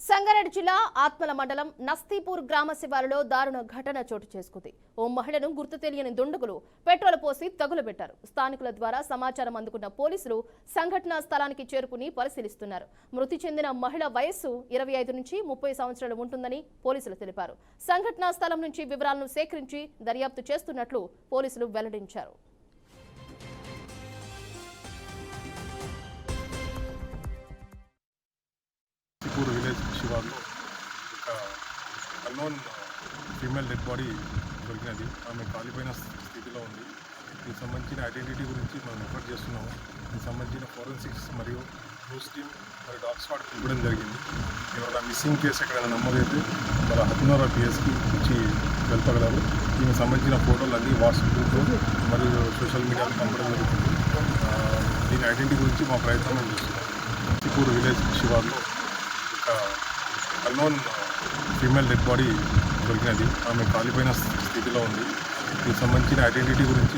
సంగారెడ్డి జిల్లా ఆత్మల మండలం నస్తీపూర్ గ్రామ శివారులో దారుణ ఘటన చోటు చేసుకుంది. ఓ మహిళను గుర్తు తెలియని దుండగులు పెట్రోల్ పోసి తగులబెట్టారు. స్థానికుల ద్వారా సమాచారం అందుకున్న పోలీసులు సంఘటనా స్థలానికి చేరుకుని పరిశీలిస్తున్నారు. మృతి చెందిన మహిళ వయస్సు 25 నుంచి 30 సంవత్సరాలు ఉంటుందని పోలీసులు తెలిపారు. సంఘటనా స్థలం నుంచి వివరాలను సేకరించి దర్యాప్తు చేస్తున్నట్లు పోలీసులు వెల్లడించారు. విలేజ్ శివార్లో ఒక అన్నోన్ ఫీమేల్ డెడ్ బాడీ దొరికినది. ఆమె కాలిపోయిన స్థితిలో ఉంది. దీనికి సంబంధించిన ఐడెంటిటీ గురించి మనం రిఫర్ చేస్తున్నాము. దీనికి సంబంధించిన ఫోరెన్సిక్స్ మరియు న్యూస్ టీమ్ మరియు డాగ్ స్క్వాడ్ ఇవ్వడం జరిగింది. ఏమైనా మిస్సింగ్ కేసు ఎక్కడైనా నమోదైతే మన హత్నూర పిఎస్కి వచ్చి వెళ్తగలరు. దీనికి సంబంధించిన ఫోటోలు అన్నీ వాట్సాప్ గ్రూప్లో మరియు సోషల్ మీడియాలో పంపడం జరుగుతుంది. దీని ఐడెంటిటీ గురించి మా ప్రయత్నం చేస్తున్నాం. నస్తీపూర్ విలేజ్ శివార్లో అన్నోన్ ఫీమేల్ డెడ్ బాడీ దొరికినది. ఆమె కాలిపోయిన స్థితిలో ఉంది. దీనికి సంబంధించిన ఐడెంటిటీ గురించి